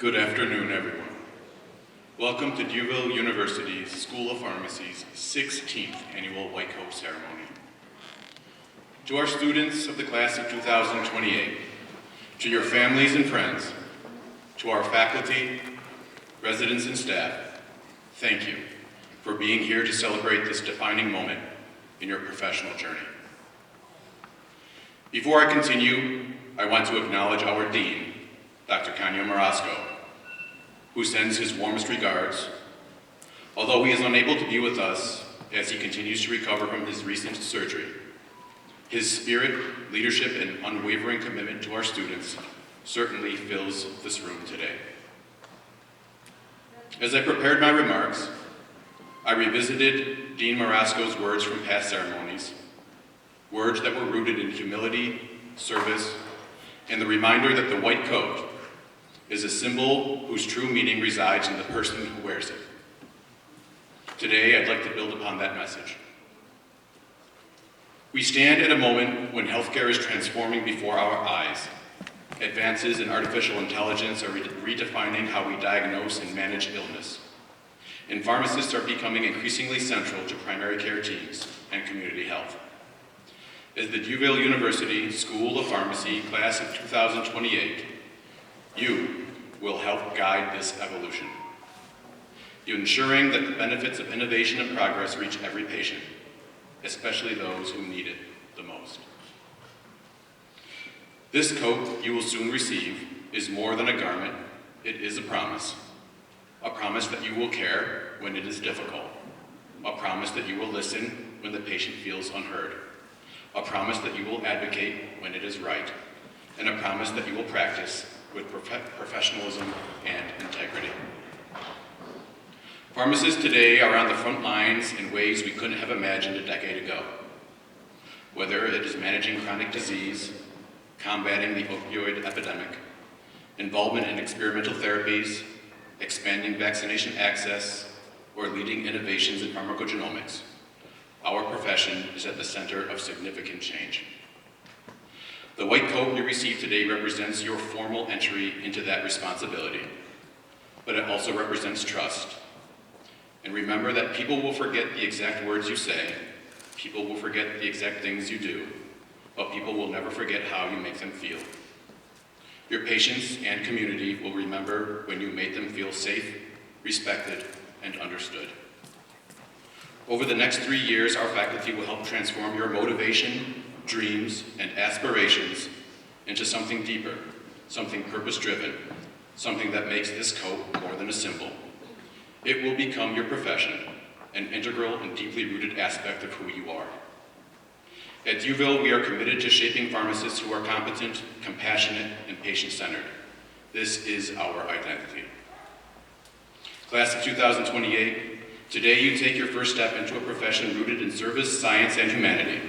Good afternoon, everyone. Welcome to Duville University's School of Pharmacy's 16th Annual Whitecoat Ceremony. To our students of the class of 2028, to your families and friends, to our faculty, residents, and staff, thank you for being here to celebrate this defining moment in your professional journey. Before I continue, I want to acknowledge our Dean, Dr. Kanya Marasco, who sends his warmest regards. Although he is unable to be with us as he continues to recover from his recent surgery, his spirit, leadership, and unwavering commitment to our students certainly fills this room today. As I prepared my remarks, I revisited Dean Marasco's words from past ceremonies, words that were rooted in humility, service, and the reminder that the white coat is a symbol whose true meaning resides in the person who wears it. Today, I'd like to build upon that message. We stand at a moment when healthcare is transforming before our eyes. Advances in artificial intelligence are redefining how we diagnose and manage illness. And pharmacists are becoming increasingly central to primary care teams and community health. As the Duville University School of Pharmacy class of 2028, you will help guide this evolution. You're ensuring that the benefits of innovation and progress reach every patient, especially those who need it the most. This coat you will soon receive is more than a garment, it is a promise. A promise that you will care when it is difficult. A promise that you will listen when the patient feels unheard. A promise that you will advocate when it is right. And a promise that you will practice with professionalism and integrity. Pharmacists today are on the front lines in ways we couldn't have imagined a decade ago. Whether it is managing chronic disease, combating the opioid epidemic, involvement in experimental therapies, expanding vaccination access, or leading innovations in pharmacogenomics, our profession is at the center of significant change. The white coat you receive today represents your formal entry into that responsibility, but it also represents trust. And remember that people will forget the exact words you say, people will forget the exact things you do, but people will never forget how you make them feel. Your patients and community will remember when you made them feel safe, respected, and understood. Over the next 3 years, our faculty will help transform your motivation, dreams, and aspirations into something deeper, something purpose-driven, something that makes this coat more than a symbol. It will become your profession, an integral and deeply rooted aspect of who you are. At Duville, we are committed to shaping pharmacists who are competent, compassionate, and patient-centered. This is our identity. Class of 2028, today you take your first step into a profession rooted in service, science, and humanity.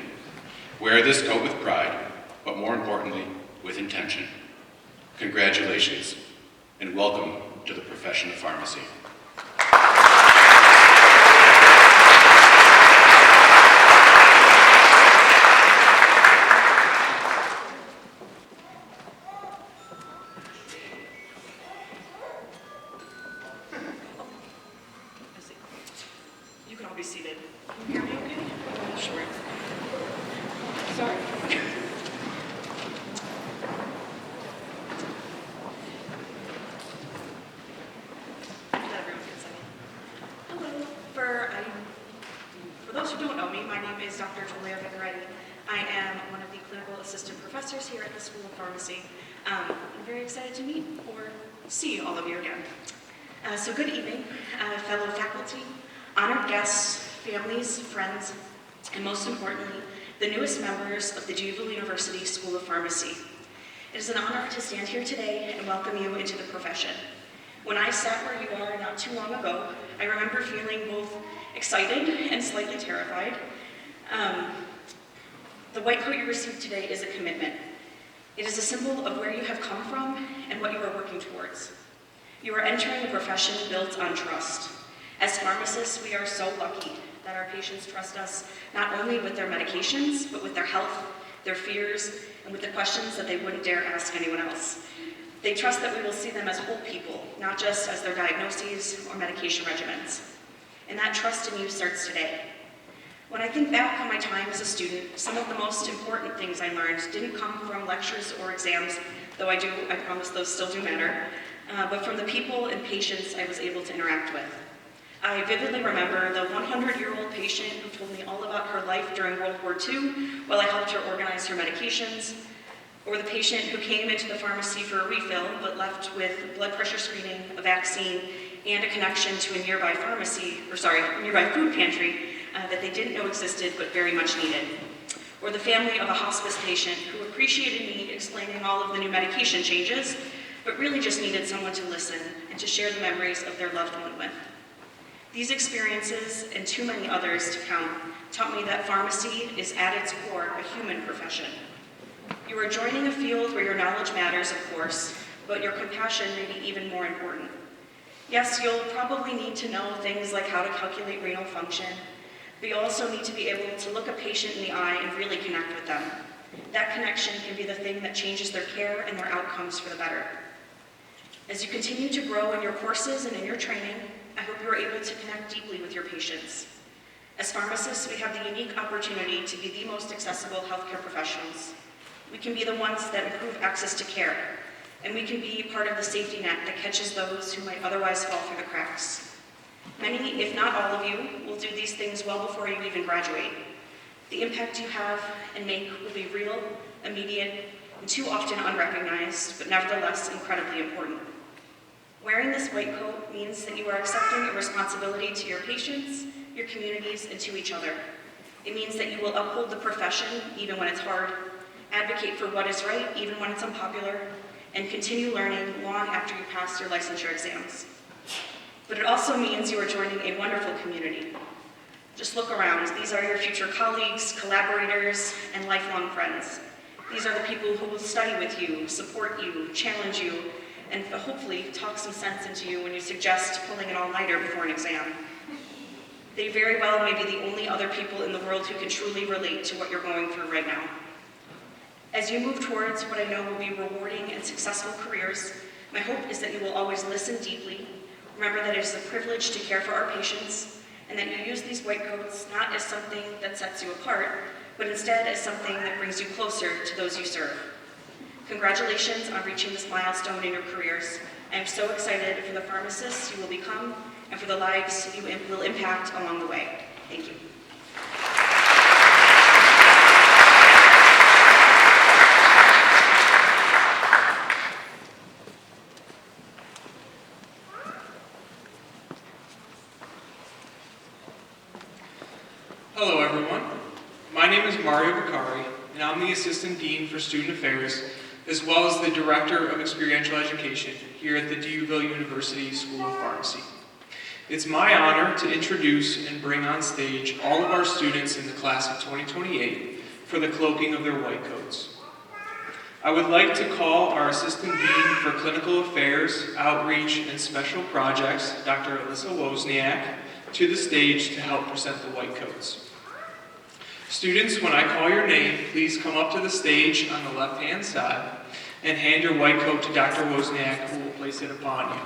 Wear this coat with pride, but more importantly, with intention. Congratulations, and welcome to the profession of pharmacy. You can all be seated. Can you hear me okay? Sure. Sorry. Hello. For those who don't know me, my name is Dr. Julia Vigaretti. I am one of the clinical assistant professors here at the School of Pharmacy. I'm very excited to meet or see all of you again. So good evening, fellow faculty, honored guests, families, friends, and most importantly, the newest members of the Duville University School of Pharmacy. It is an honor to stand here today and welcome you into the profession. When I sat where you are not too long ago, I remember feeling both excited and slightly terrified. The white coat you received today is a commitment. It is a symbol of where you have come from and what you are working towards. You are entering a profession built on trust. As pharmacists, we are so lucky that our patients trust us not only with their medications, but with their health, their fears, and with the questions that they wouldn't dare ask anyone else. They trust that we will see them as whole people, not just as their diagnoses or medication regimens. And that trust in you starts today. When I think back on my time as a student, some of the most important things I learned didn't come from lectures or exams, though I promise those still do matter, but from the people and patients I was able to interact with. I vividly remember the 100-year-old patient who told me all about her life during World War II while I helped her organize her medications, or the patient who came into the pharmacy for a refill but left with blood pressure screening, a vaccine, and a connection to a nearby nearby food pantry that they didn't know existed but very much needed. Or the family of a hospice patient who appreciated me explaining all of the new medication changes, but really just needed someone to listen and to share the memories of their loved one with. These experiences, and too many others to count, taught me that pharmacy is at its core a human profession. You are joining a field where your knowledge matters, of course, but your compassion may be even more important. Yes, you'll probably need to know things like how to calculate renal function, but you also need to be able to look a patient in the eye and really connect with them. That connection can be the thing that changes their care and their outcomes for the better. As you continue to grow in your courses and in your training, I hope you are able to connect deeply with your patients. As pharmacists, we have the unique opportunity to be the most accessible healthcare professionals. We can be the ones that improve access to care, and we can be part of the safety net that catches those who might otherwise fall through the cracks. Many, if not all of you, will do these things well before you even graduate. The impact you have and make will be real, immediate, and too often unrecognized, but nevertheless incredibly important. Wearing this white coat means that you are accepting a responsibility to your patients, your communities, and to each other. It means that you will uphold the profession even when it's hard, advocate for what is right even when it's unpopular, and continue learning long after you pass your licensure exams. But it also means you are joining a wonderful community. Just look around. These are your future colleagues, collaborators, and lifelong friends. These are the people who will study with you, support you, challenge you, and hopefully talk some sense into you when you suggest pulling an all-nighter before an exam. They very well may be the only other people in the world who can truly relate to what you're going through right now. As you move towards what I know will be rewarding and successful careers, my hope is that you will always listen deeply, remember that it is a privilege to care for our patients, and that you use these white coats not as something that sets you apart, but instead as something that brings you closer to those you serve. Congratulations on reaching this milestone in your careers. I am so excited for the pharmacists you will become and for the lives you will impact along the way. Thank you. Hello everyone, my name is Mario Vicari, and I'm the Assistant Dean for Student Affairs, as well as the Director of Experiential Education here at the DUville University School of Pharmacy. It's my honor to introduce and bring on stage all of our students in the class of 2028 for the cloaking of their white coats. I would like to call our Assistant Dean for Clinical Affairs, Outreach, and Special Projects, Dr. Alyssa Wozniak, to the stage to help present the white coats. Students, when I call your name, please come up to the stage on the left-hand side and hand your white coat to Dr. Wozniak, who will place it upon you.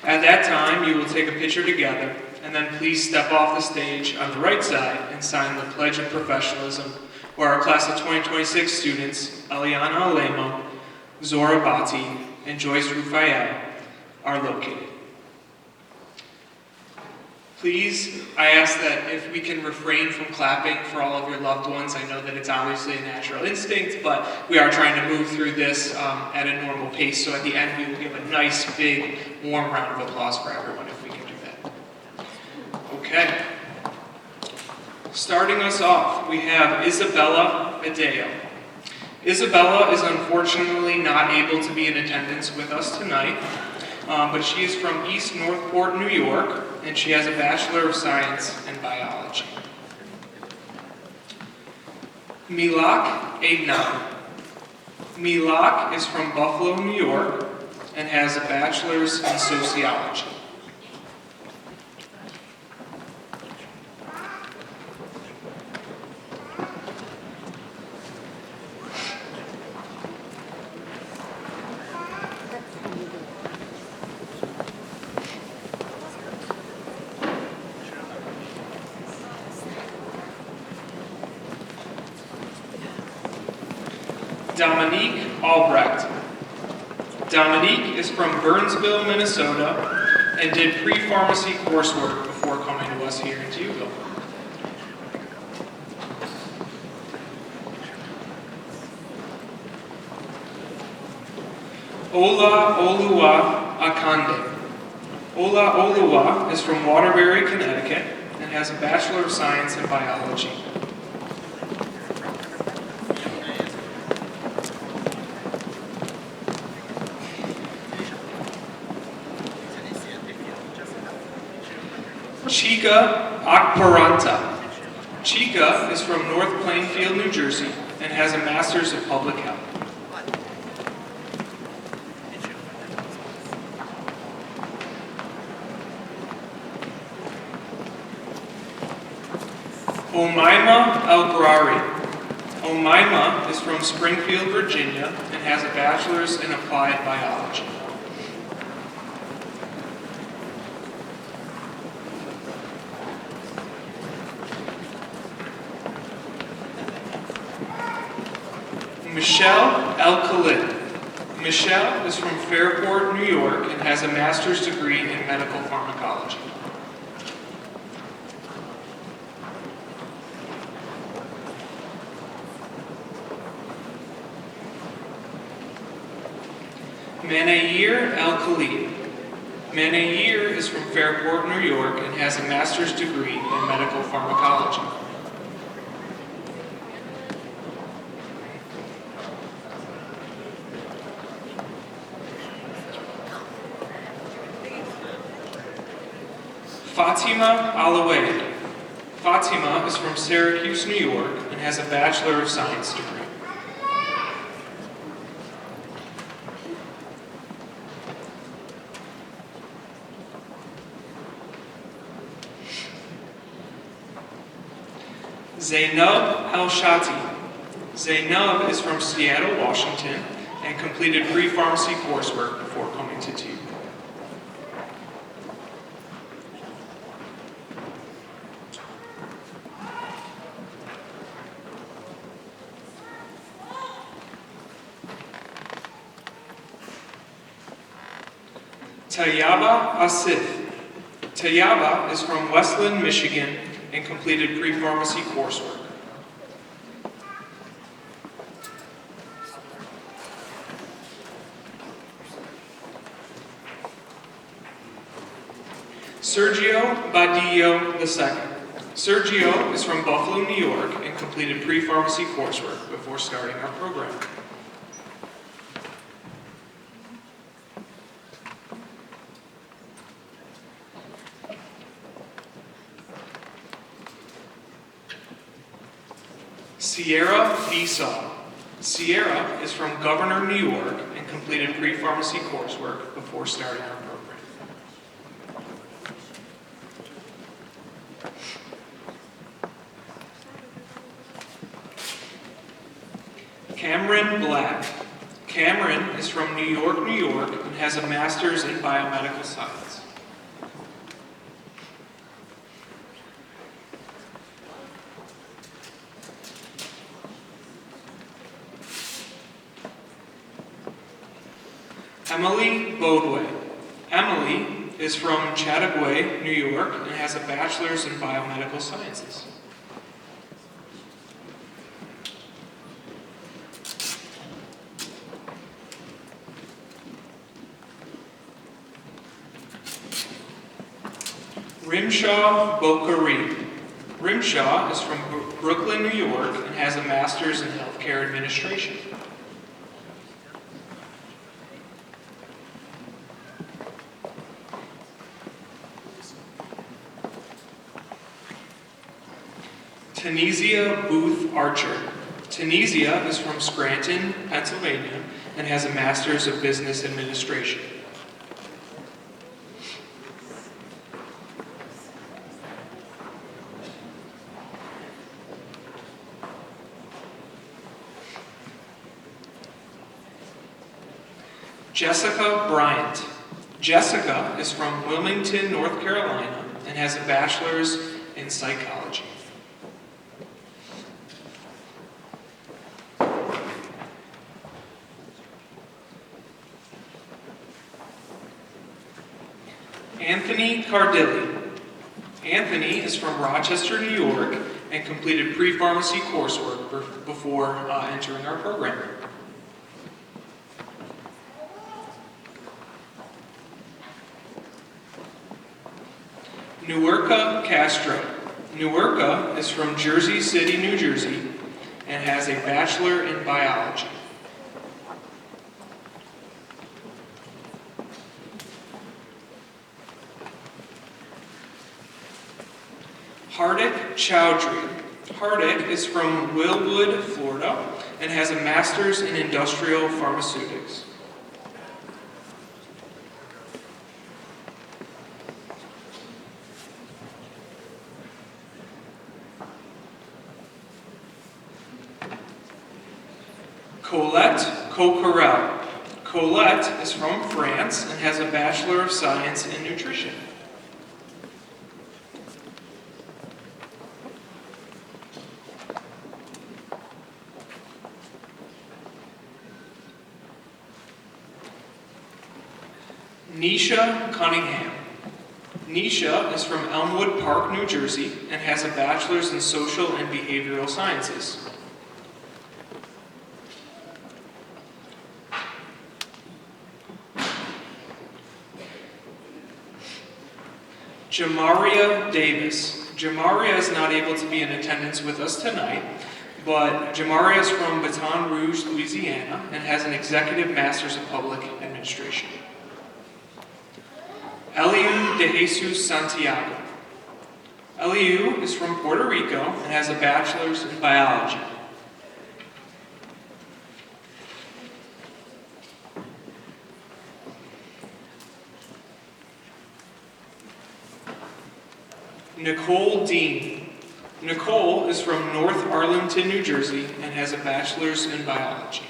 At that time, you will take a picture together, and then please step off the stage on the right side and sign the Pledge of Professionalism, where our class of 2026 students, Eliana Alema, Zora Bhatti, and Joyce Rufael, are located. Please, I ask that if we can refrain from clapping for all of your loved ones. I know that it's obviously a natural instinct, but we are trying to move through this at a normal pace, so at the end we will give a nice, big, warm round of applause for everyone if we can do that. Okay. Starting us off, we have Isabella Adeo. Isabella is unfortunately not able to be in attendance with us tonight, but she is from East Northport, New York, and she has a Bachelor of Science in Biology. Milak Aidnan. Milak is from Buffalo, New York, and has a Bachelor's in Sociology. Dominique Albrecht. Dominique is from Burnsville, Minnesota, and did pre-pharmacy coursework before coming to us here in Dewville. Ola Oluwa Akande. Ola Oluwa is from Waterbury, Connecticut, and has a Bachelor of Science in Biology. Chika Akparanta. Chika is from North Plainfield, New Jersey, and has a Master's of Public Health. Omaima El-Grari. Omaima is from Springfield, Virginia, and has a Bachelor's in Applied Biology. Michelle El-Khalid. Michelle is from Fairport, New York, and has a master's degree in medical pharmacology. Manair El-Khalid. Manair is from Fairport, New York, and has a master's degree in medical pharmacology. Fatima Alawade. Fatima is from Syracuse, New York, and has a Bachelor of Science degree. Zainab El-Shati. Zainab is from Seattle, Washington, and completed pre-pharmacy coursework before coming to TU. Tayaba Asif. Tayaba is from Westland, Michigan, and completed pre-pharmacy coursework. Sergio Badillo II. Sergio is from Buffalo, New York, and completed pre-pharmacy coursework before starting our program. Sierra Esau. Sierra is from Governor, New York, and completed pre-pharmacy coursework before starting our program. Cameron Black. Cameron is from New York, New York, and has a master's in biomedical science. Emily Bodway. Emily is from Chattagouay, New York, and has a bachelor's in biomedical sciences. Rimshaw Bokhari. Rimshaw is from Brooklyn, New York, and has a master's in healthcare administration. Tunisia Booth Archer. Tunisia is from Scranton, Pennsylvania, and has a master's of business administration. Jessica Bryant. Jessica is from Wilmington, North Carolina, and has a bachelor's in psychology. Anthony Cardilli. Anthony is from Rochester, New York, and completed pre-pharmacy coursework before entering our program. Nuerka Castro. Nuerka is from Jersey City, New Jersey, and has a bachelor in biology. Hardik Chowdhury. Hardik is from Wildwood, Florida, and has a master's in industrial pharmaceutics. Colette Coquerel. Colette is from France and has a Bachelor of Science in Nutrition. Nisha Cunningham. Nisha is from Elmwood Park, New Jersey, and has a Bachelor's in Social and Behavioral Sciences. Jamaria Davis. Jamaria is not able to be in attendance with us tonight, but Jamaria is from Baton Rouge, Louisiana, and has an Executive Master's of Public Administration. Eliu de Jesus Santiago. Eliu is from Puerto Rico and has a bachelor's in biology. Nicole Dean. Nicole is from North Arlington, New Jersey, and has a bachelor's in biology.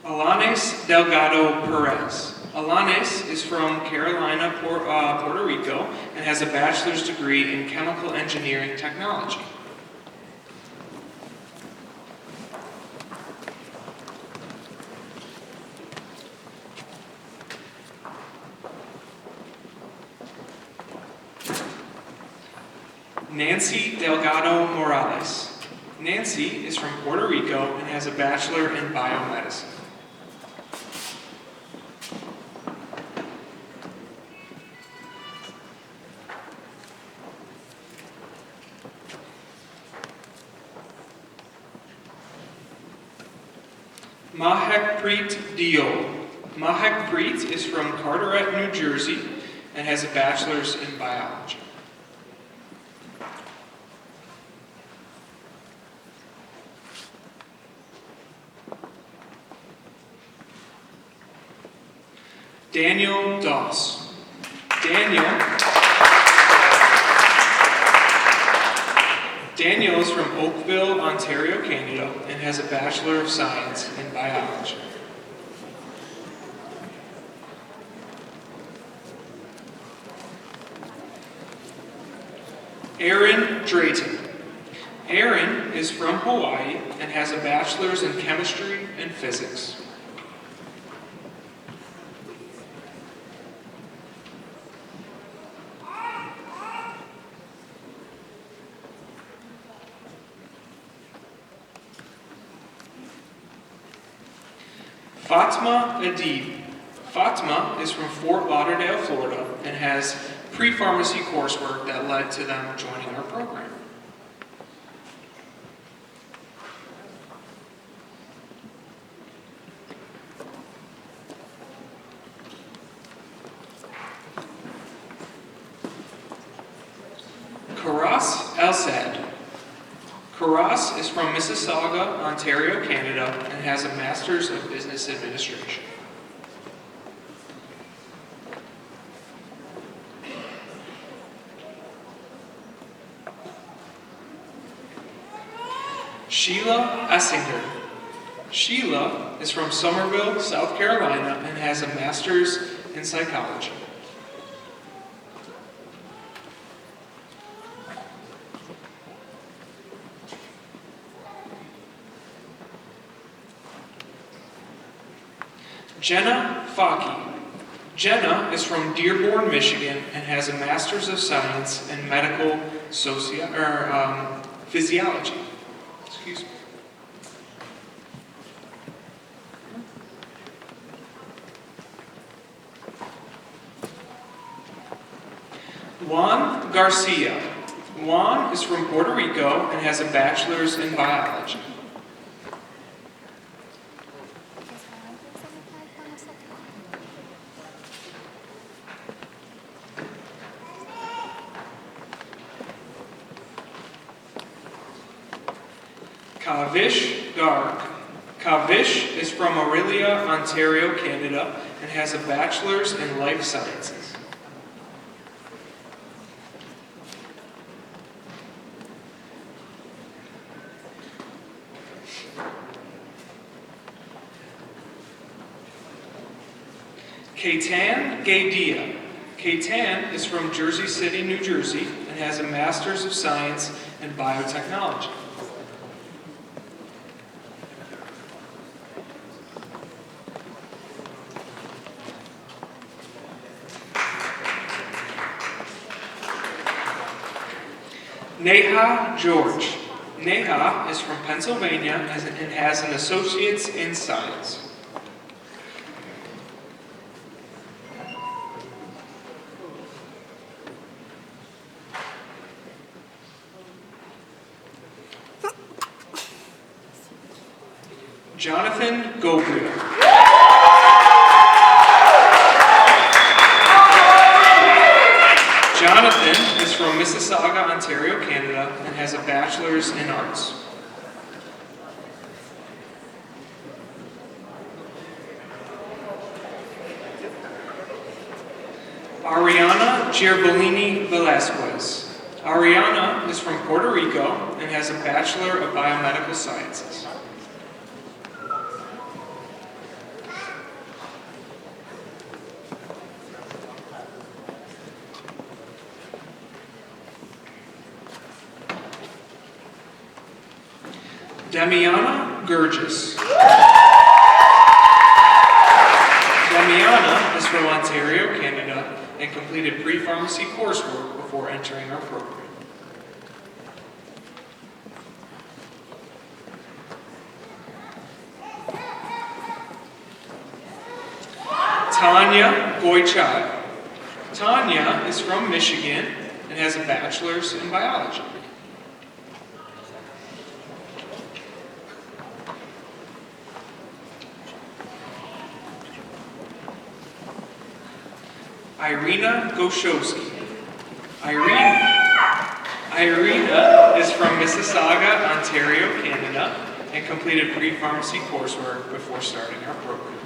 Alanes Delgado Perez. Alanes is from Carolina, Puerto Rico, and has a bachelor's degree in chemical engineering technology. Nancy Delgado Morales. Nancy is from Puerto Rico and has a bachelor in biomedicine. Mahekpreet Deol. Mahekpreet is from Carteret, New Jersey, and has a bachelor's in biology. Daniel Doss. Daniel is from Oakville, Ontario, Canada, and has a Bachelor of Science in biology. Aaron Drayton. Aaron is from Hawaii and has a bachelor's in chemistry and physics. Fatma Adib. Fatma is from Fort Lauderdale, Florida, and has pre-pharmacy coursework that led to them joining our program. Karas El-Sad. Karas is from Mississauga, Ontario, Canada, and has a Master's of Business Administration. Sheila Essinger. Sheila is from Somerville, South Carolina, and has a Master's in Psychology. Jenna Faki. Jenna is from Dearborn, Michigan, and has a Master's of Science in Medical Physiology. Excuse me. Juan Garcia. Juan is from Puerto Rico and has a Bachelor's in Biology. Kavish Garg. Kavish is from Orillia, Ontario, Canada, and has a Bachelor's in Life Sciences. Kaitan Gaidia. Kaitan is from Jersey City, New Jersey, and has a Master's of Science in Biotechnology. Neha George. Neha is from Pennsylvania and has an Associate's in Science. Jonathan Gobriel. Jonathan is from Mississauga, Ontario, Canada, and has a Bachelor's in Arts. Ariana Gerbolini Velasquez. Ariana is from Puerto Rico and has a Bachelor of Biomedical Sciences. Damiana Gurgis. Damiana is from Ontario, Canada, and completed pre-pharmacy coursework before entering our program. Tanya Goychai. Tanya is from Michigan and has a Bachelor's in Biology. Irina Goshowski. Irina is from Mississauga, Ontario, Canada, and completed pre-pharmacy coursework before starting our program.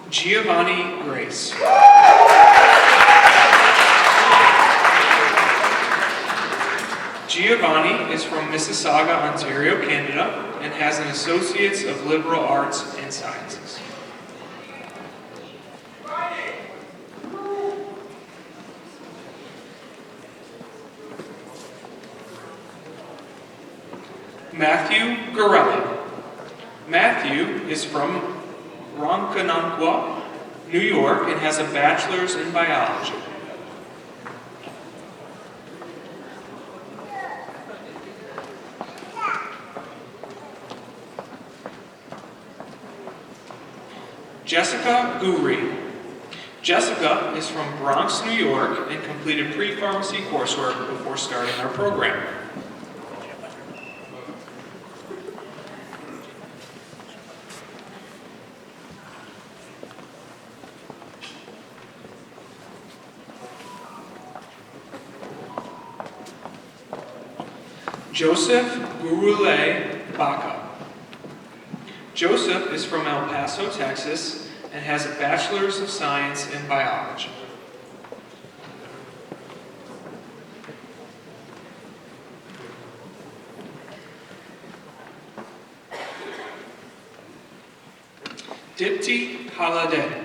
Giovanni Grace. Giovanni is from Mississauga, Ontario, Canada, and has an Associate's of Liberal Arts and Sciences. Matthew Gorelli. Matthew is from Ronkonkoma, New York, and has a Bachelor's in Biology. Jessica Guri. Jessica is from Bronx, New York, and completed pre-pharmacy coursework before starting our program. Joseph Gurule Baca. Joseph is from El Paso, Texas, and has a Bachelor's of Science in Biology. Dipti Haladay.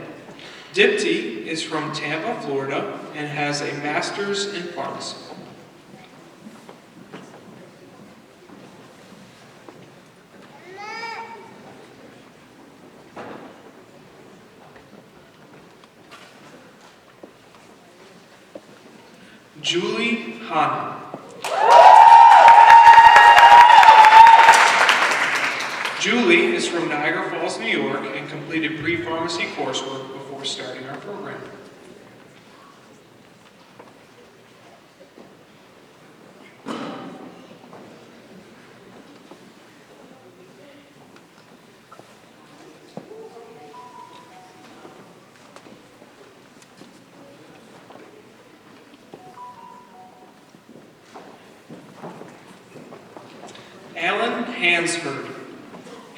Dipti is from Tampa, Florida, and has a Master's in Pharmacy. Julie Hanna. Julie is from Niagara Falls, New York, and completed pre-pharmacy coursework before starting our program. Alan Hansford.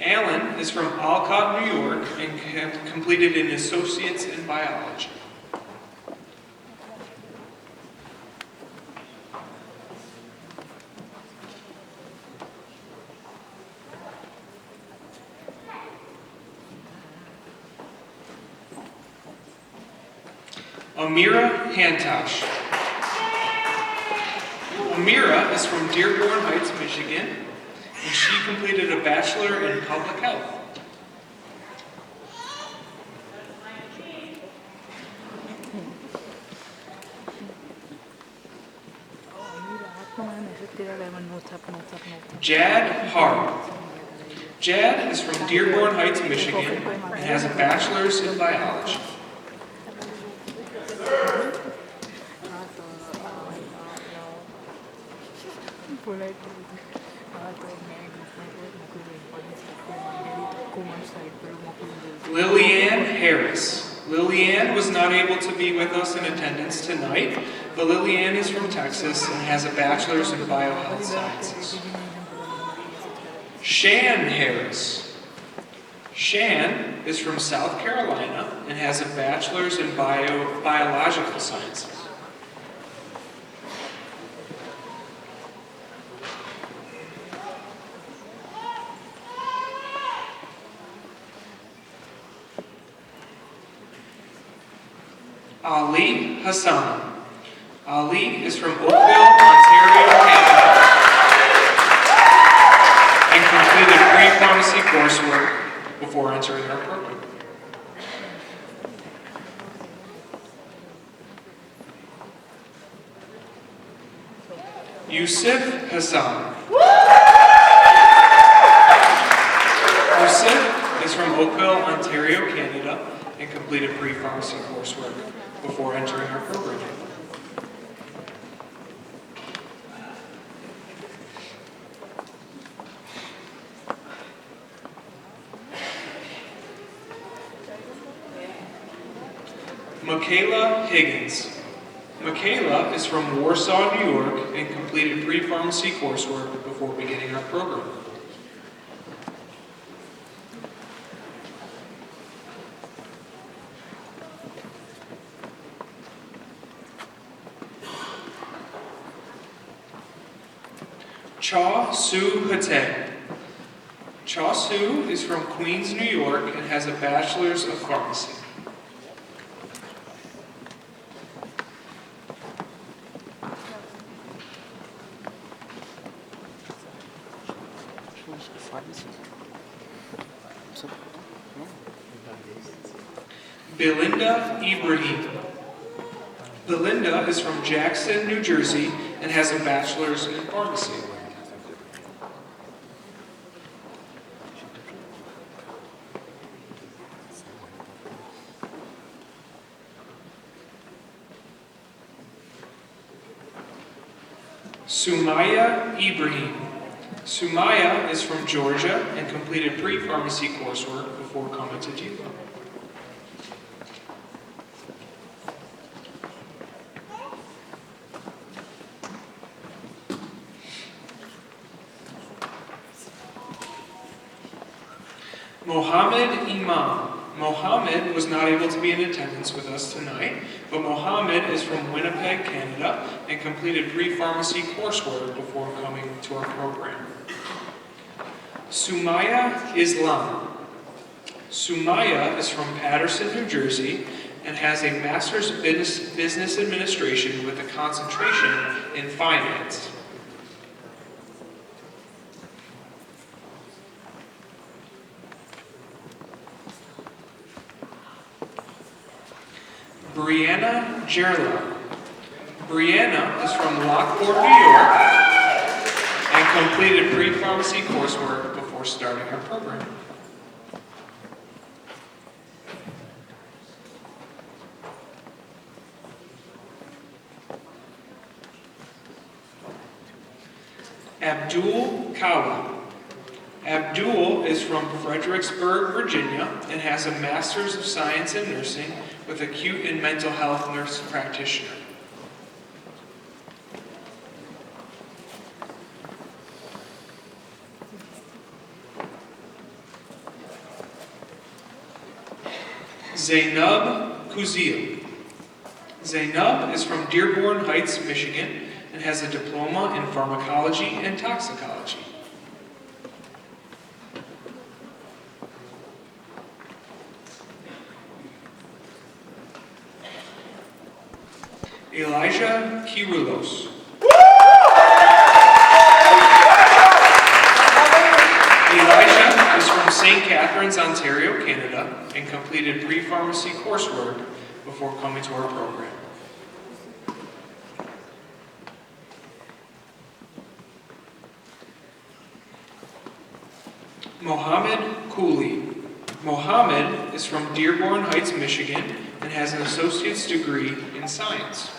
Alan is from Alcott, New York, and completed an associate's in biology. Amira Hantosh. Amira is from Dearborn Heights, Michigan, and she completed a bachelor in public health. Jad Hart. Jad is from Dearborn Heights, Michigan, and has a bachelor's in biology. Lillian Harris. Lillian was not able to be with us in attendance tonight, but Lillian is from Texas and has a bachelor's in biohealth sciences. Shan Harris. Shan is from South Carolina and has a bachelor's in biological sciences. Ali Hassan. Ali is from Oakville, Ontario, Canada, and completed pre-pharmacy coursework before entering our program. Yusuf Hassan. Yusuf is from Oakville, Ontario, Canada, and completed pre-pharmacy coursework before entering our program. Michaela Higgins. Michaela is from Warsaw, New York, and completed pre-pharmacy coursework before beginning our program. Cha Su Hate. Cha Su is from Queens, New York, and has a bachelor's of pharmacy. Belinda Ibrahim. Belinda is from Jackson, New Jersey, and has a bachelor's in pharmacy. Sumaya Ibrahim. Sumaya is from Georgia and completed pre-pharmacy coursework before coming to GLO. Mohammed Imam. Mohammed was not able to be in attendance with us tonight, but Mohammed is from Winnipeg, Canada, and completed pre-pharmacy coursework before coming to our program. Sumaya Islam. Sumaya is from Paterson, New Jersey, and has a master's of business administration with a concentration in finance. Brianna Gerla. Brianna is from Lockport, New York, and completed pre-pharmacy coursework before starting our program. Abdul Kawa. Abdul is from Fredericksburg, Virginia, and has a Master's of Science in Nursing with acute and mental health nurse practitioner. Zainab Kuzil. Zainab is from Dearborn Heights, Michigan, and has a diploma in pharmacology and toxicology. Elijah Kirulos. Elijah is from St. Catharines, Ontario, Canada, and completed pre-pharmacy coursework before coming to our program. Mohammed Cooley. Mohammed is from Dearborn Heights, Michigan, and has an associate's degree in science.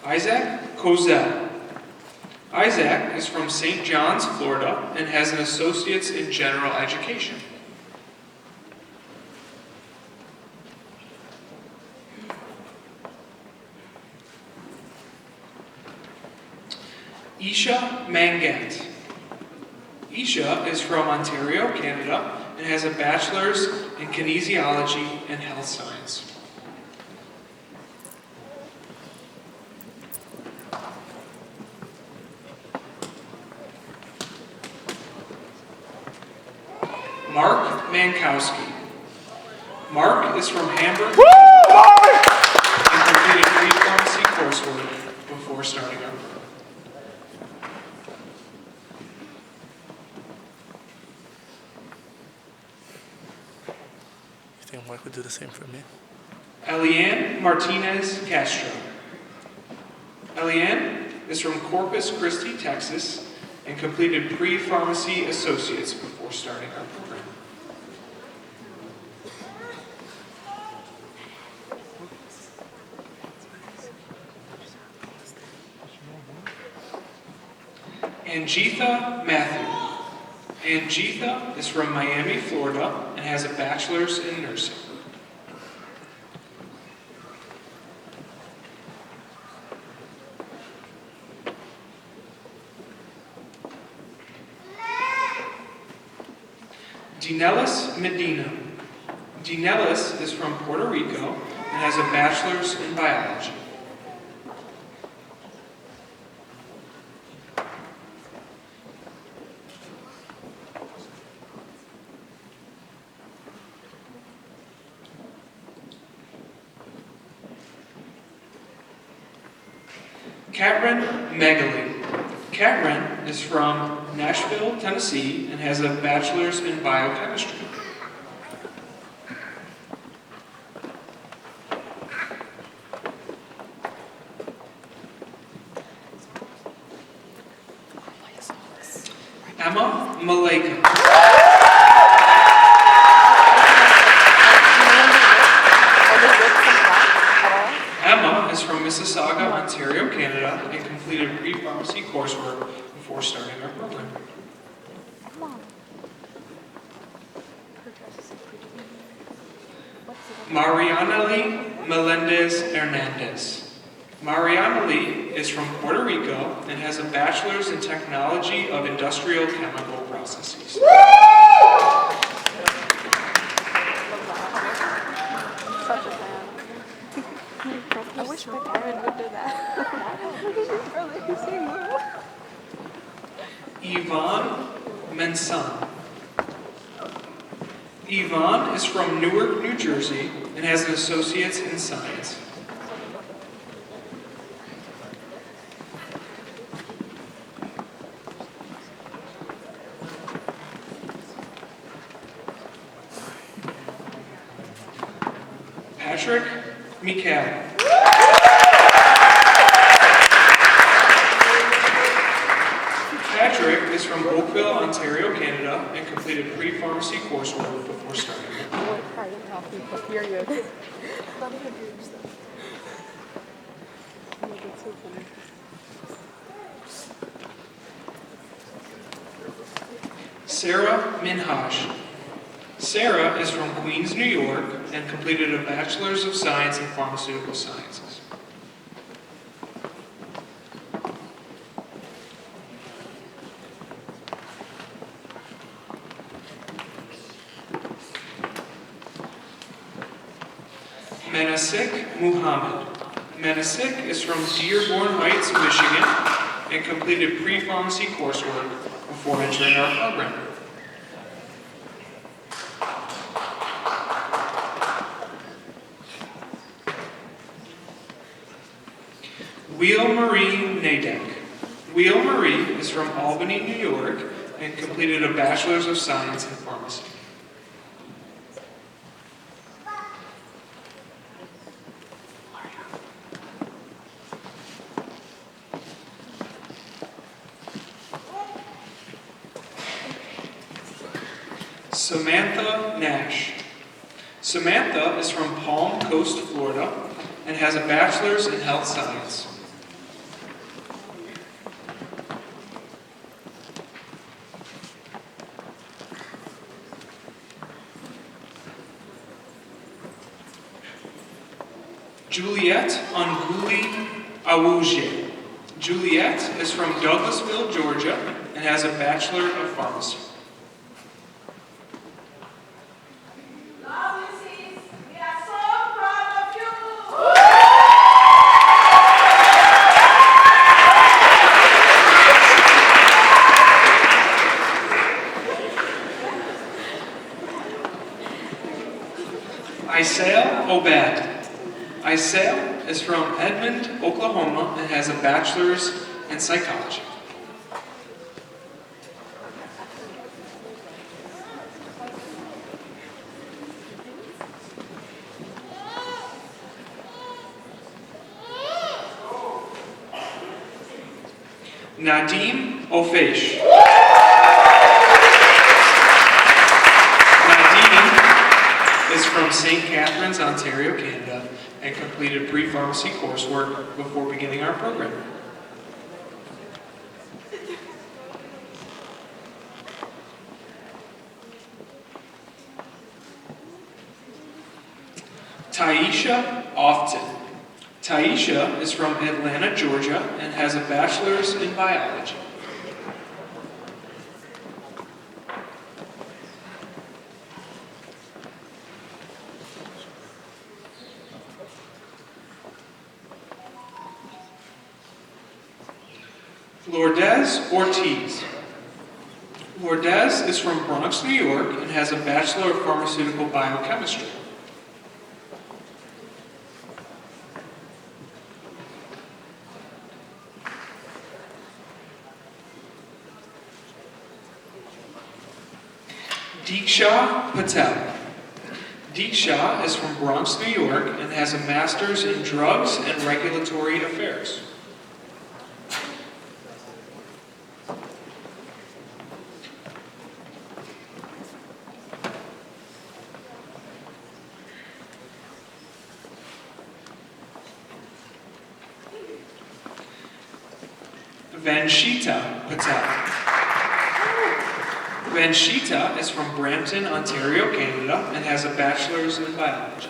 Isaac Kozel. Isaac is from St. John's, Florida, and has an associate's in general education. Isha Mangat. Isha is from Ontario, Canada, and has a bachelor's in kinesiology and health science. Mark Mankowski. Mark is from Hamburg and completed pre-pharmacy coursework before starting our program. You think Mark would do the same for me? Eliane Martinez Castro. Eliane is from Corpus Christi, Texas, and completed pre-pharmacy associates before starting our program. Anjitha Matthew. Anjitha is from Miami, Florida, and has a bachelor's in nursing. Dinelis Medina. Dinelis is from Puerto Rico and has a bachelor's in biology. Catherine Megali. Catherine is from Nashville, Tennessee, and has a bachelor's in biochemistry. Emma Maleka. Emma is from Mississauga, Ontario, Canada, and completed pre-pharmacy coursework before starting our program. Mariana Lee Melendez Hernandez. Mariana Lee is from Puerto Rico and has a bachelor's in technology of industrial chemical processes. Such a fan. I wish my parent would do that. Yvonne Menson. Yvonne is from Newark, New Jersey, and has an associate's in science. Patrick Mikhail. Patrick is from Oakville, Ontario, Canada, and completed pre-pharmacy coursework before starting. I want to cry and tell people, period. Not even dreams though. Oh my God, it's so funny. Sarah Minhaj. Sarah is from Queens, New York, and completed a Bachelor's of Science in Pharmaceutical Sciences. Manasik Muhammad. Manasik is from Dearborn Heights, Michigan, and completed pre-pharmacy coursework before entering our program. Wheel Marie Nadek. Wheel Marie is from Albany, New York, and completed a Bachelor's of Science in Pharmacy. Samantha Nash. Samantha is from Palm Coast, Florida, and has a Bachelor's in Health Science. Juliette Anguli Awuje. Juliette is from Douglasville, Georgia, and has a Bachelor of Pharmacy. Isael Obed. Isael is from Edmond, Oklahoma, and has a Bachelor's in Psychology. Nadim Ofeish. Nadim is from St. Catharines, Ontario, Canada, and completed pre-pharmacy coursework before beginning our program. Taisha Often. Taisha is from Atlanta, Georgia, and has a Bachelor's in Biology. Lourdes Ortiz. Lourdes is from Bronx, New York, and has a Bachelor of Pharmaceutical Biochemistry. Diksha Patel. Diksha is from Bronx, New York, and has a Master's in Drugs and Regulatory Affairs. Vanshita Patel. Vanshita is from Brampton, Ontario, Canada, and has a Bachelor's in Biology.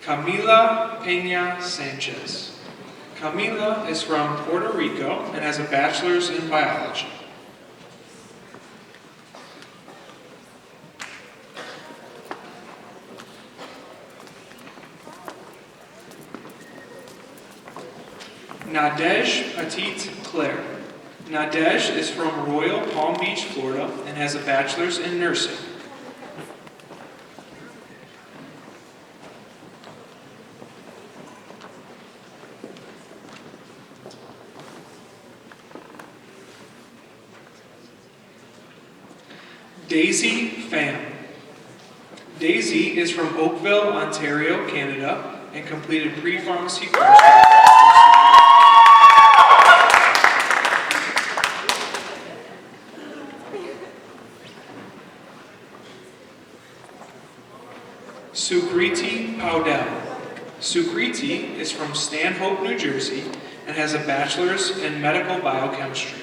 Camila Peña Sanchez. Camila is from Puerto Rico and has a Bachelor's in Biology. Nadej Petit Claire. Nadej is from Royal Palm Beach, Florida, and has a Bachelor's in Nursing. Daisy Pham. Daisy is from Oakville, Ontario, Canada, and completed pre-pharmacy coursework. Sukriti Powdell. Sukriti is from Stanhope, New Jersey, and has a bachelor's in medical biochemistry.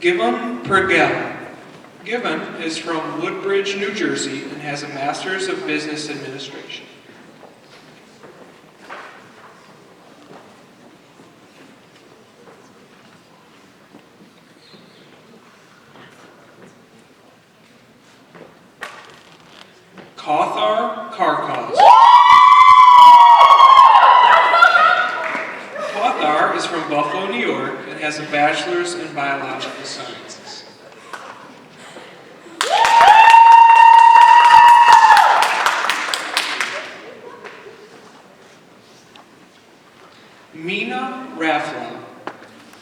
Given Pergel. Given is from Woodbridge, New Jersey, and has a master's of business administration. Kauthar Karkaz. Kauthar is from Buffalo, New York, and has a bachelor's in biological sciences. Mina Rafla.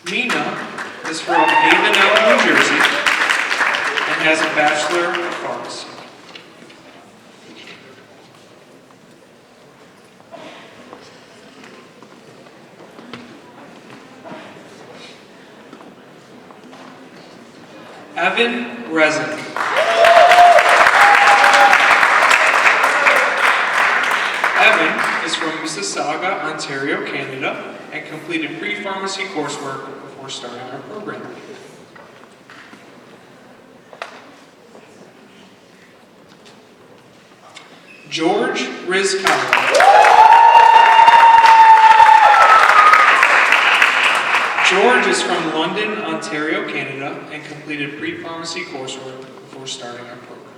Mina is from Havenel, New Jersey, and has a bachelor of pharmacy. Evan Rezek. Evan is from Mississauga, Ontario, Canada, and completed pre-pharmacy coursework before starting our program. George Rizkala. George is from London, Ontario, Canada, and completed pre-pharmacy coursework before starting our program.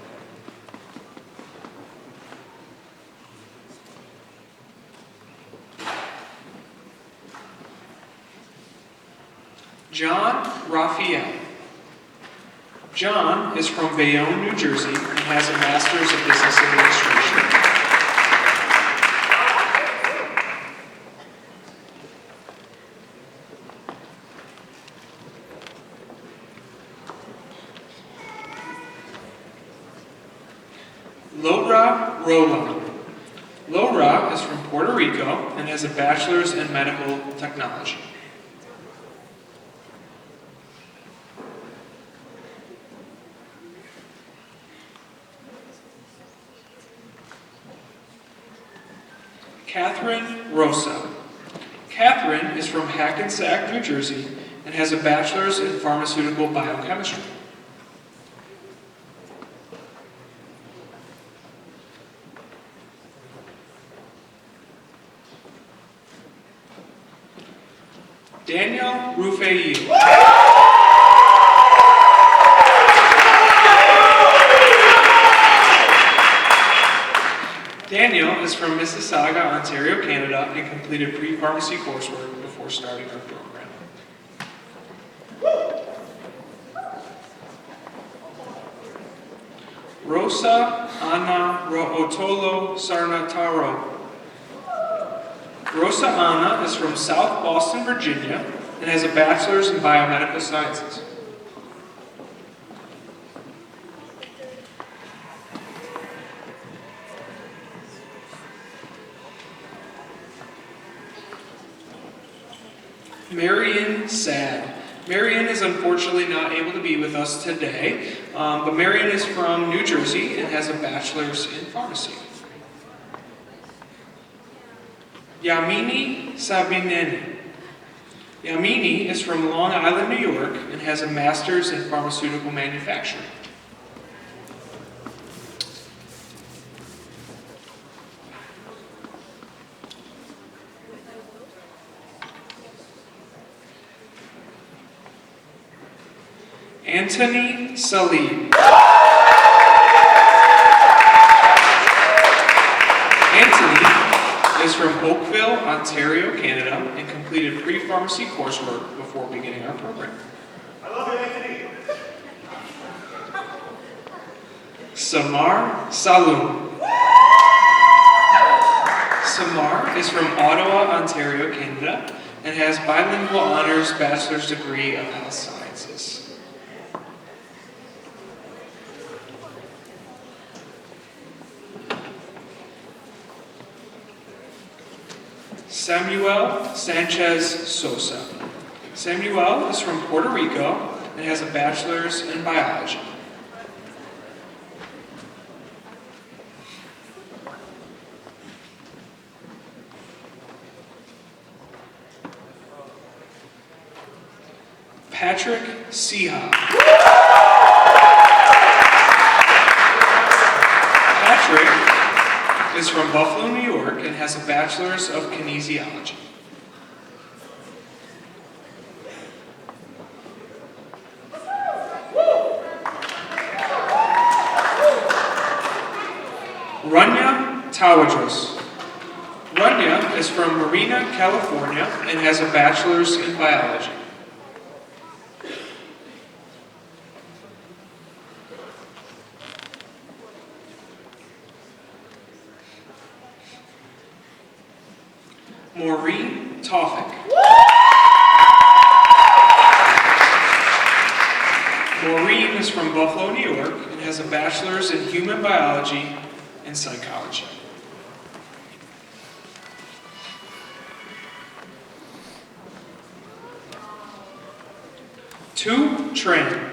John Raphael. John is from Bayonne, New Jersey, and has a master's of business administration. Laura Roland. Laura is from Puerto Rico and has a bachelor's in medical technology. Catherine Rosa. Catherine is from Hackensack, New Jersey, and has a bachelor's in pharmaceutical biochemistry. Daniel Rufai. Daniel is from Mississauga, Ontario, Canada, and completed pre-pharmacy coursework before starting our program. Rosa Ana Rootolo Sarnataro. Rosa Ana is from South Boston, Virginia, and has a bachelor's in biomedical sciences. Marion Sad. Marion is unfortunately not able to be with us today, but Marion is from New Jersey and has a bachelor's in pharmacy. Yamini Sabineni. Yamini is from Long Island, New York, and has a master's in pharmaceutical manufacturing. Anthony Salim. Anthony is from Oakville, Ontario, Canada, and completed pre-pharmacy coursework before beginning our program. I love you, Anthony. Samar Saloom. Samar is from Ottawa, Ontario, Canada, and has bilingual honors bachelor's degree of health sciences. Samuel Sanchez Sosa. Samuel is from Puerto Rico and has a bachelor's in biology. Patrick Seha. Patrick is from Buffalo, New York, and has a bachelor's of kinesiology. Rania Tawadros. Rania is from Marina, California, and has a bachelor's in biology. Maureen Tofik. Maureen is from Buffalo, New York, and has a bachelor's in human biology and psychology. Tu Tran.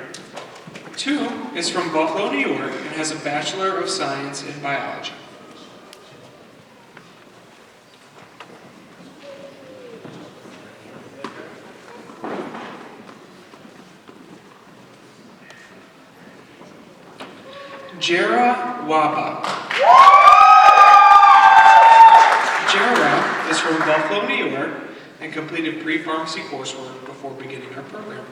Tu is from Buffalo, New York, and has a Bachelor of Science in biology. Jera Waba. Jera is from Buffalo, New York, and completed pre-pharmacy coursework before beginning our program.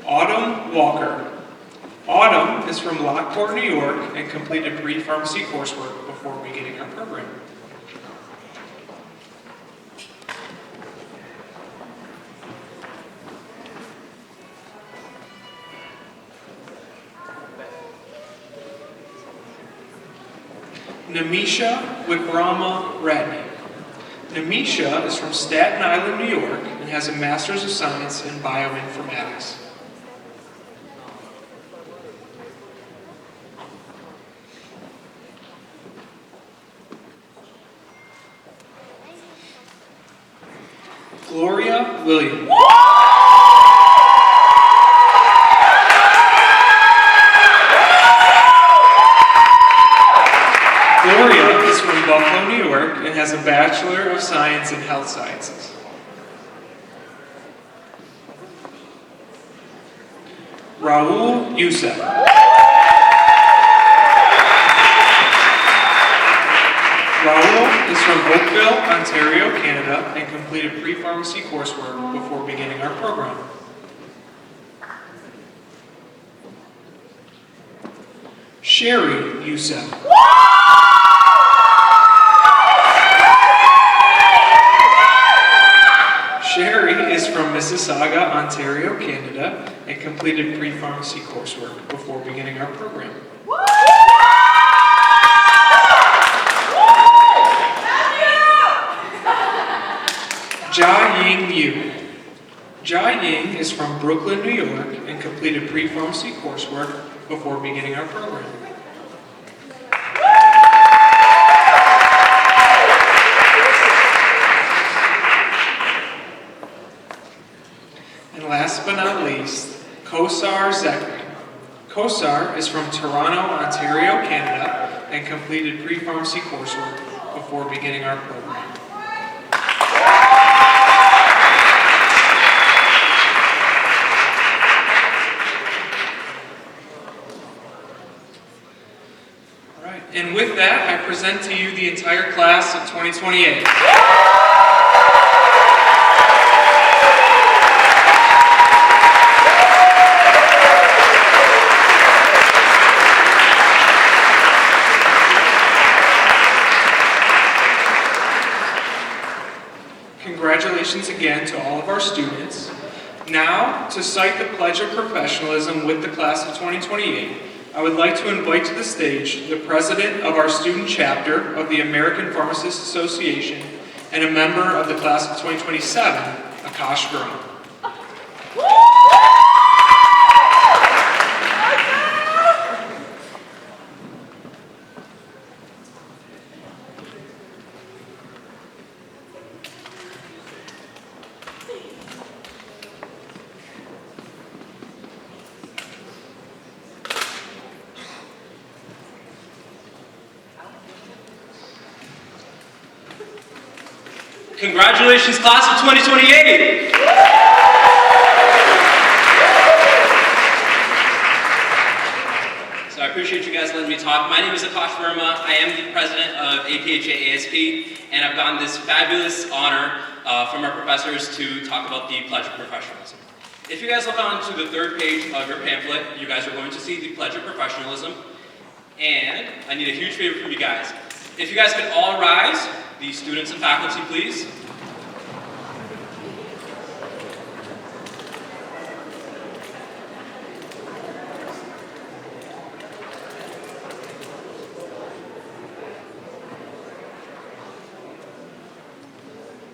Autumn Walker. Autumn is from Lockport, New York, and completed pre-pharmacy coursework before beginning our program. Namisha Wikrama Radney. Namisha is from Staten Island, New York, and has a Master's of Science in Bioinformatics. Gloria Williams. Gloria is from Buffalo, New York, and has a Bachelor of Science in Health Sciences. Raul Youssef. Raul is from Oakville, Ontario, Canada, and completed pre-pharmacy coursework before beginning our program. Sherry Youssef. Sherry is from Mississauga, Ontario, Canada, and completed pre-pharmacy coursework before beginning our program. Jia Ying Yu. Jia Ying is from Brooklyn, New York, and completed pre-pharmacy coursework before beginning our program. And last but not least, Kosar Zekri. Kosar is from Toronto, Ontario, Canada, and completed pre-pharmacy coursework before beginning our program. All right, and with that, I present to you the entire class of 2028. Congratulations again to all of our students. Now, to cite the Pledge of Professionalism with the Class of 2028, I would like to invite to the stage the President of our student chapter of the American Pharmacists Association and a member of the Class of 2027, Akash Verma. Congratulations, class of 2028! So I appreciate you guys letting me talk. My name is Akash Verma. I am the president of APHA ASP, and I've gotten this fabulous honor from our professors to talk about the Pledge of Professionalism. If you guys look on to the third page of your pamphlet, you guys are going to see the Pledge of Professionalism. And I need a huge favor from you guys. If you guys could all rise, the students and faculty, please.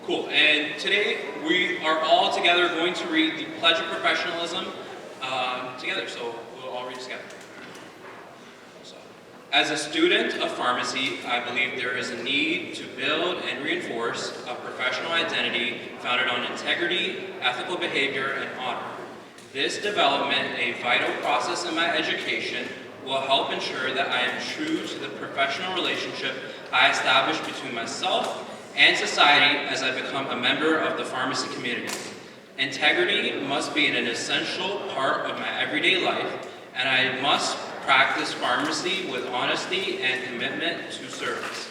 Cool, and today we are all together going to read the Pledge of Professionalism together, so we'll all read together. So, as a student of pharmacy, I believe there is a need to build and reinforce a professional identity founded on integrity, ethical behavior, and honor. This development, a vital process in my education, will help ensure that I am true to the professional relationship I establish between myself and society as I become a member of the pharmacy community. Integrity must be an essential part of my everyday life, and I must practice pharmacy with honesty and commitment to service.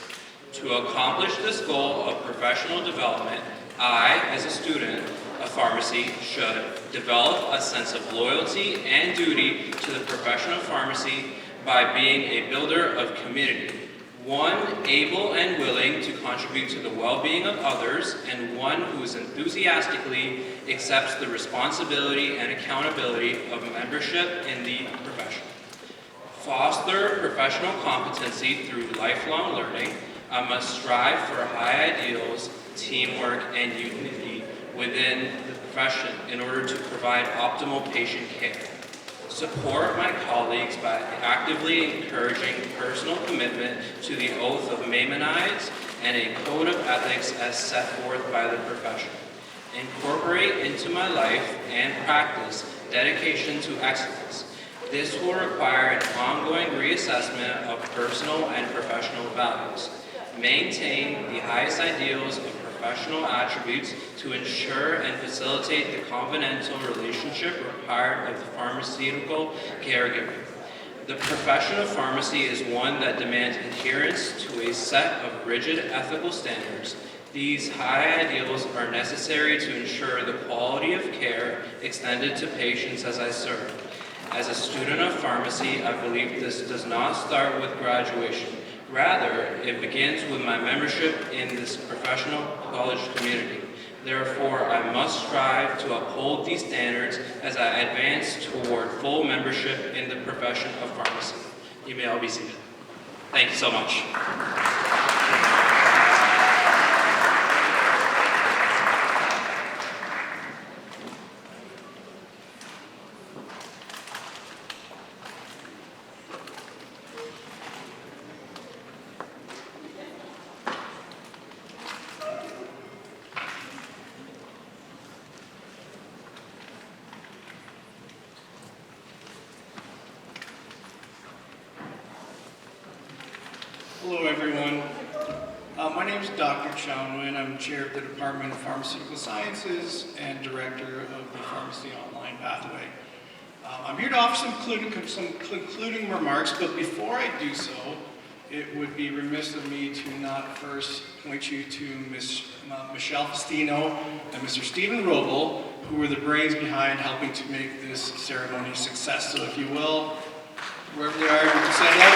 To accomplish this goal of professional development, I, as a student of pharmacy, should develop a sense of loyalty and duty to the profession of pharmacy by being a builder of community. One able and willing to contribute to the well-being of others, and one who enthusiastically accepts the responsibility and accountability of membership in the profession. Foster professional competency through lifelong learning. I must strive for high ideals, teamwork, and unity within the profession in order to provide optimal patient care. Support my colleagues by actively encouraging personal commitment to the oath of Maimonides and a code of ethics as set forth by the profession. Incorporate into my life and practice dedication to excellence. This will require an ongoing reassessment of personal and professional values. Maintain the highest ideals of professional attributes to ensure and facilitate the covenantal relationship required of the pharmaceutical caregiver. The profession of pharmacy is one that demands adherence to a set of rigid ethical standards. These high ideals are necessary to ensure the quality of care extended to patients as I serve. As a student of pharmacy, I believe this does not start with graduation. Rather, it begins with my membership in this professional college community. Therefore, I must strive to uphold these standards as I advance toward full membership in the profession of pharmacy. You may all be seated. Thank you so much. Hello, everyone. My name is Dr. Chownwin. I'm chair of the Department of Pharmaceutical Sciences and director of the Pharmacy Online Pathway. I'm here to offer some concluding remarks, but before I do so, it would be remiss of me to not first point you to Ms. Michelle Festino and Mr. Stephen Roble, who were the brains behind helping to make this ceremony a success. So if you will, wherever they are, you can stand up.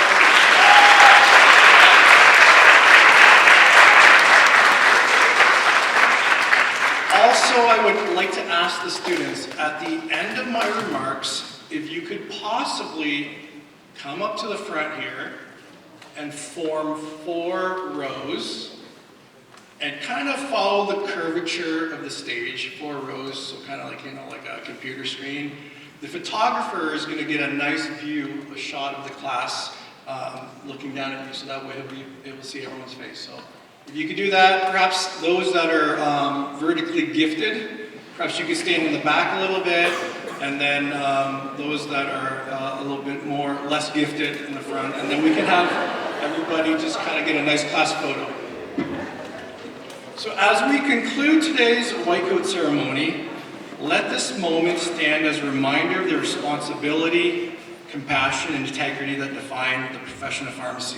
Also I would like to ask the students, at the end of my remarks, if you could possibly come up to the front here and form 4 rows and kind of follow the curvature of the stage, 4 rows, so kind of like, like a computer screen. The photographer is going to get a nice view, a shot of the class looking down at you, so that way he'll be able to see everyone's face. So if you could do that, perhaps those that are vertically gifted, perhaps you could stand in the back a little bit, and then those that are a little bit more less gifted in the front, and then we can have everybody just kind of get a nice class photo. So as we conclude today's Whitecoat ceremony, let this moment stand as a reminder of the responsibility, compassion, and integrity that define the profession of pharmacy.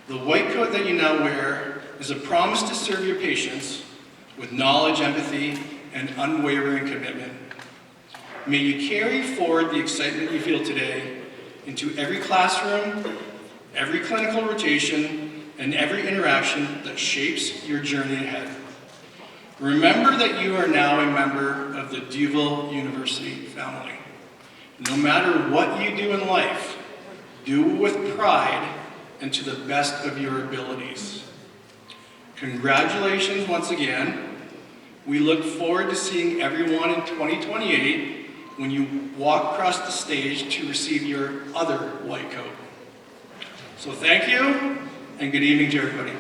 The white coat that you now wear is a promise to serve your patients with knowledge, empathy, and unwavering commitment. May you carry forward the excitement you feel today into every classroom, every clinical rotation, and every interaction that shapes your journey ahead. Remember that you are now a member of the Duville University family. No matter what you do in life, do it with pride and to the best of your abilities. Congratulations once again. We look forward to seeing everyone in 2028 when you walk across the stage to receive your other white coat. So thank you, and good evening to everybody.